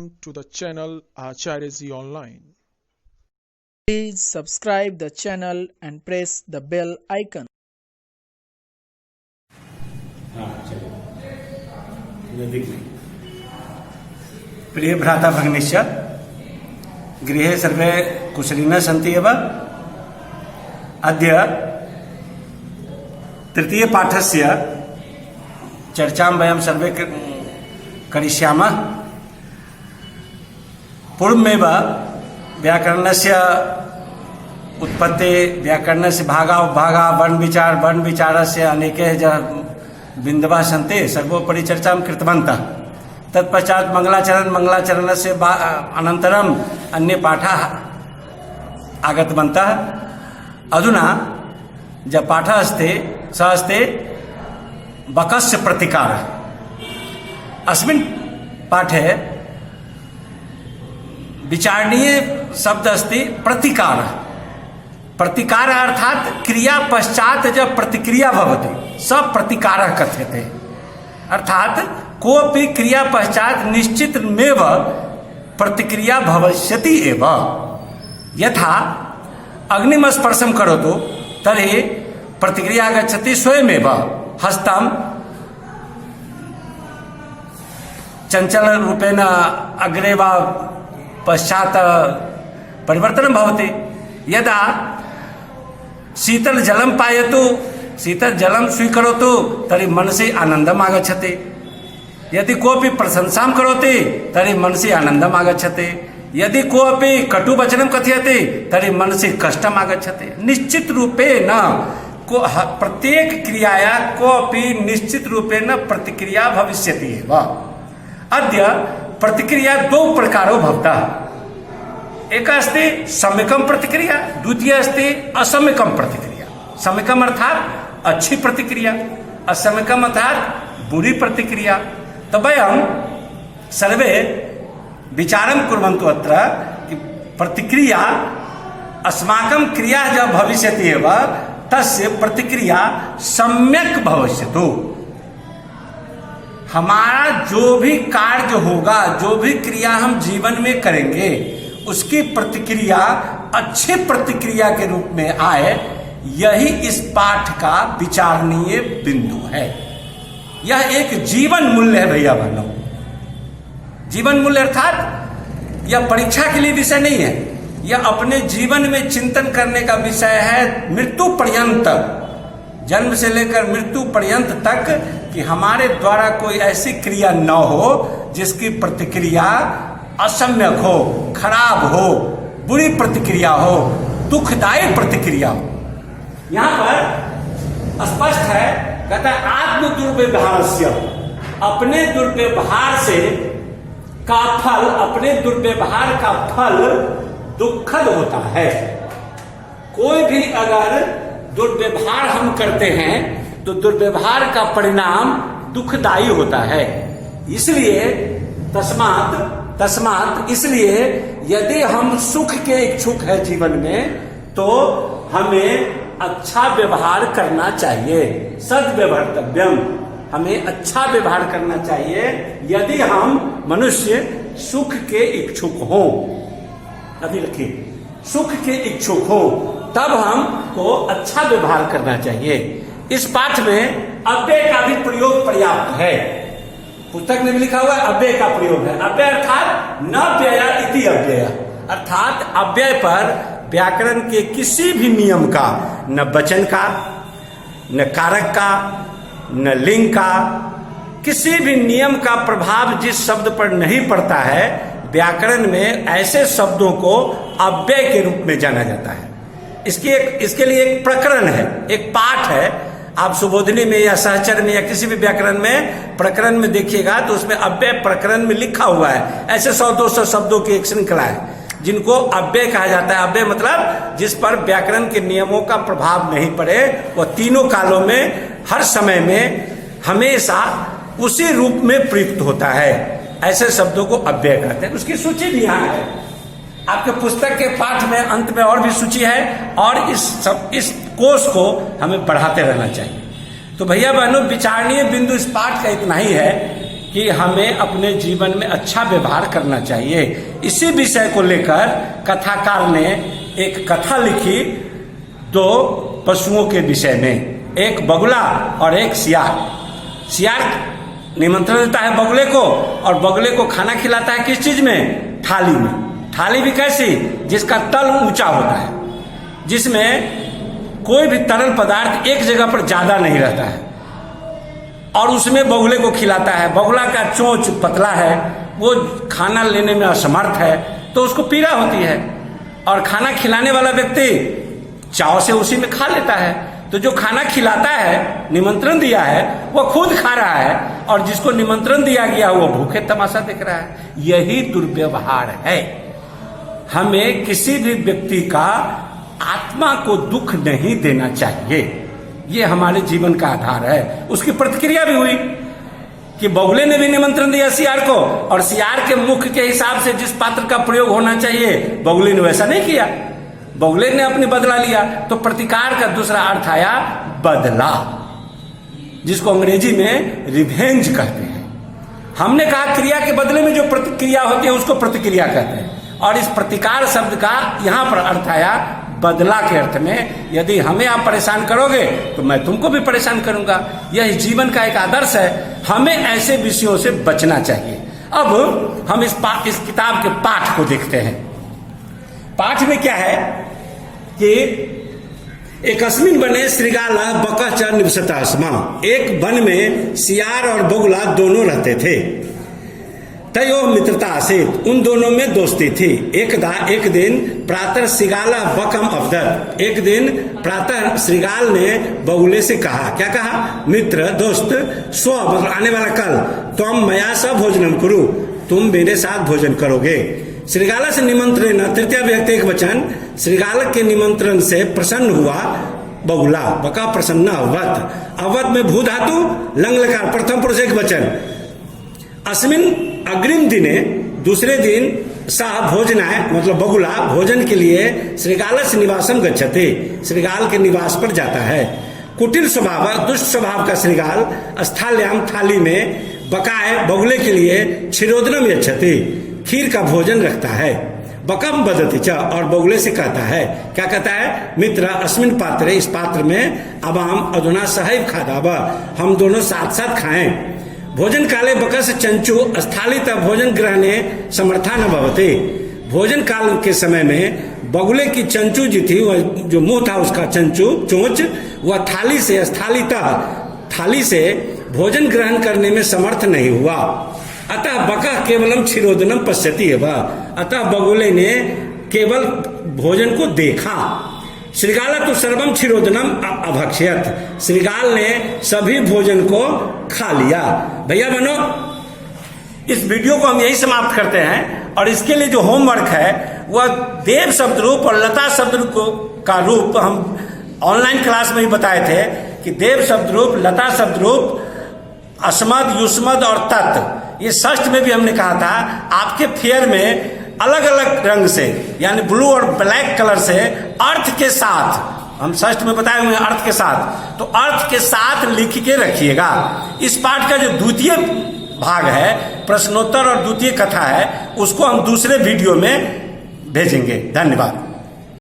to the channel Acharya Ji Online. Please subscribe the channel and press the bell icon. प्रिय भ्राता भगिनीश्च गृहे सर्वे कुशलिनः सन्ति एव। अद्य तृतीय पाठस्य चर्चां वयं सर्वे करिष्यामः। पूर्वमेव व्याकरणस्य उत्पत्ति, व्याकरणस्य भागा वर्ण विचारस्य अनेके बिन्दवः सन्ति, सर्वोपरि चर्चां कृतवन्तः। तत्पश्चात् मंगलाचरणस्य अनन्तरम् अन्ये पाठाः आगतवन्तः। अधुना यः पाठः अस्ति सः अस्ति बकस्य प्रतिकारः। अस्मिन् पाठे विचारणीय शब्द अस्ति प्रतिकारः। प्रतिकारः अर्थात् क्रिया पश्चात् जब प्रतिक्रिया भवति स प्रतिकारः कथ्यते। अर्थात् कोऽपि क्रिया पश्चात् निश्चितमेव प्रतिक्रिया भविष्यति एव। यथा अग्निं स्पर्शं करोतु तर्हि प्रतिक्रिया आगच्छति स्वयमेव। हस्तं चञ्चलरूपेण अग्रे वा पश्चात् परिवर्तनं भवति। यदा शीतलजलं पायतु, शीतलजलं स्वीकरोतु तर्हि मनसि आनन्दम् आगच्छति। यदि कोऽपि प्रशंसां करोति तर्हि मनसि आनन्दम् आगच्छति। यदि कोऽपि कटुवचनं कथयति तर्हि मनसि कष्टम् आगच्छति। निश्चित रूपेण प्रत्येक क्रियाया कोऽपि निश्चित रूपेण प्रतिक्रिया भविष्यति एव। अद्य प्रतिक्रिया द्वौ प्रकारो भवतः। एक अस्ति सम्यकं प्रतिक्रिया, द्वितीय अस्ति असम्यकं प्रतिक्रिया। सम्यकम् अर्थात् अच्छी प्रतिक्रिया, असम्यकम् अर्थात् बुरी प्रतिक्रिया। तो वयं सर्वे विचारं कुर्वन्तु अत्र कि प्रतिक्रिया अस्माकं क्रिया जब भविष्यति एव तस्य प्रतिक्रिया सम्यक भविष्यतु। हमारा जो भी कार्य होगा, जो भी क्रिया हम जीवन में करेंगे, उसकी प्रतिक्रिया अच्छी प्रतिक्रिया के रूप में आए, यही इस पाठ का विचारणीय बिंदु है। यह एक जीवन मूल्य है भैया बहनों। जीवन मूल्य अर्थात यह परीक्षा के लिए विषय नहीं है, यह अपने जीवन में चिंतन करने का विषय है। मृत्यु पर्यंत, जन्म से लेकर मृत्यु पर्यंत तक कि हमारे द्वारा कोई ऐसी क्रिया न हो जिसकी प्रतिक्रिया असम्यक हो, खराब हो, बुरी प्रतिक्रिया हो, दुखदायी प्रतिक्रिया हो। यहाँ पर स्पष्ट है, कहता है आत्म दुर्व्यवहारस्य, अपने दुर्व्यवहार से का फल, अपने दुर्व्यवहार का फल दुखद होता है। कोई भी अगर दुर्व्यवहार हम करते हैं तो दुर्व्यवहार का परिणाम दुखदायी होता है। इसलिए तस्मात् इसलिए यदि हम सुख के इच्छुक है जीवन में तो हमें अच्छा व्यवहार करना चाहिए। सद्व्यवहर्तव्यम, हमें अच्छा व्यवहार करना चाहिए। यदि हम मनुष्य सुख के इच्छुक हों, अभी रखिए, सुख के इच्छुक हो तब हमको अच्छा व्यवहार करना चाहिए। इस पाठ में अव्यय का भी प्रयोग पर्याप्त है। पुस्तक में भी लिखा हुआ है अव्यय का प्रयोग है। अव्यय अर्थात न व्यय इति अव्यय, अर्थात अव्यय पर व्याकरण के किसी भी नियम का, न वचन का, न कारक का, न लिंग का, किसी भी नियम का प्रभाव जिस शब्द पर नहीं पड़ता है, व्याकरण में ऐसे शब्दों को अव्यय के रूप में जाना जाता है। इसके लिए एक प्रकरण है, एक पाठ है। आप सुबोधिनी में या सहचर में या किसी भी व्याकरण में प्रकरण में देखिएगा तो उसमें अव्यय प्रकरण में लिखा हुआ है। ऐसे 100-200 शब्दों की एक श्रृंखला है जिनको अव्यय कहा जाता है। अव्यय मतलब जिस पर व्याकरण के नियमों का प्रभाव नहीं पड़े, वह तीनों कालों में, हर समय में, हमेशा उसी रूप में प्रयुक्त होता है। ऐसे शब्दों को अव्यय कहते हैं। उसकी सूची भी यहाँ है, आपके पुस्तक के पाठ में अंत में और भी सूची है, और इस कोर्स को हमें बढ़ाते रहना चाहिए। तो भैया बहनों, विचारणीय बिंदु इस पाठ का इतना ही है कि हमें अपने जीवन में अच्छा व्यवहार करना चाहिए। इसी विषय को लेकर कथाकार ने एक कथा लिखी दो पशुओं के विषय में, एक बगुला और एक सियार। सियार निमंत्रण देता है बगुले को और बगुले को खाना खिलाता है किस चीज में? थाली में। थाली भी कैसी? जिसका तल ऊंचा होता है, जिसमें कोई भी तरल पदार्थ एक जगह पर ज्यादा नहीं रहता है, और उसमें बगुले को खिलाता है। बगुला का चोंच पतला है, वो खाना लेने में असमर्थ है, तो उसको पीड़ा होती है, और खाना खिलाने वाला व्यक्ति चाव से उसी में खा लेता है। तो जो खाना खिलाता है, निमंत्रण दिया है, वो खुद खा रहा है, और जिसको निमंत्रण दिया गया वो भूखे तमाशा देख रहा है। यही दुर्व्यवहार है। हमें किसी भी व्यक्ति का आत्मा को दुख नहीं देना चाहिए, ये हमारे जीवन का आधार है। उसकी प्रतिक्रिया भी हुई कि बगुले ने भी निमंत्रण दिया सियार को, और सियार के मुख के हिसाब से जिस पात्र का प्रयोग होना चाहिए बगुले ने वैसा नहीं किया, बगुले ने अपनी बदला लिया। तो प्रतिकार का दूसरा अर्थ आया बदला, जिसको अंग्रेजी में रिवेंज कहते हैं। हमने कहा क्रिया के बदले में जो प्रतिक्रिया होती है उसको प्रतिक्रिया कहते हैं, और इस प्रतिकार शब्द का यहां पर अर्थ आया बदला के अर्थ में। यदि हमें आप परेशान करोगे तो मैं तुमको भी परेशान करूंगा। यह जीवन का एक आदर्श है, हमें ऐसे विषयों से बचना चाहिए। अब हम इस किताब के पाठ को देखते हैं। पाठ में क्या है कि एकस्मिन वने श्रृगाला बकः च निवसतः स्म। एक वन में सियार और बगुला दोनों रहते थे। तयो मित्रता आसीत, उन दोनों में दोस्ती थी। एक दिन प्रातः श्रृगाला बकम अवदत, एक दिन प्रातः श्रृगाल ने बगुले से कहा, क्या कहा? मित्र, दोस्त, स्व मतलब आने वाला कल, तुम मया स भोजनम कुरु, तुम मेरे साथ भोजन करोगे। श्रृगाला से निमंत्रण, तृतीय व्यक्ति एक वचन, श्रृगाल के निमंत्रण से प्रसन्न हुआ बगुला, बका प्रसन्न अवत। अवत में भू धातु, लंग लकार, प्रथम पुरुष एक वचन। अस्मिन अग्रिम दिने, दूसरे दिन सह भोजनाय मतलब बगुला भोजन के लिए श्रृगालस्य निवासम गच्छते, श्रृगाल के निवास पर जाता है। कुटिल स्वभाव, दुष्ट स्वभाव का श्रृगाल स्थाल्याम थाली में बकाए बगुले के लिए क्षीरोदनम यच्छते, खीर का भोजन रखता है। बकम बदति च, और बगुले से कहता है, क्या कहता है? मित्र, अस्मिन पात्रे, इस पात्र में अवाम अधुना सहैव खादाव, हम दोनों साथ साथ खाएं। भोजन काले बकस चंचु स्थालित भोजन ग्रहणे समर्था न भवते, भोजन काल के समय में बगुले की चंचू जी थी, वह जो मुंह था उसका चंचू चोंच, वह थाली से स्थालित थाली से भोजन ग्रहण करने में समर्थ नहीं हुआ। अतः बका केवलम क्षीरोदनम पश्यति है वह, अतः बगुले ने केवल भोजन को देखा। श्रृगाला तो सर्वम क्षीरोदनम अभक्ष्यत, श्रृगाल ने सभी भोजन को खा लिया। भैया बहनों, इस वीडियो को हम यही समाप्त करते हैं, और इसके लिए जो होमवर्क है वह देव शब्द रूप और लता शब्द रूप का रूप हम ऑनलाइन क्लास में ही बताए थे कि देव शब्द रूप, लता शब्द रूप, अस्मद, युष्मद और तत्, ये षष्ठ में भी हमने कहा था। आपके फेयर में अलग अलग रंग से, यानी ब्लू और ब्लैक कलर से अर्थ के साथ, हम षष्ठ में बताए हुए अर्थ के साथ, तो अर्थ के साथ लिख के रखिएगा। इस पाठ का जो द्वितीय भाग है, प्रश्नोत्तर और द्वितीय कथा है, उसको हम दूसरे वीडियो में भेजेंगे। धन्यवाद।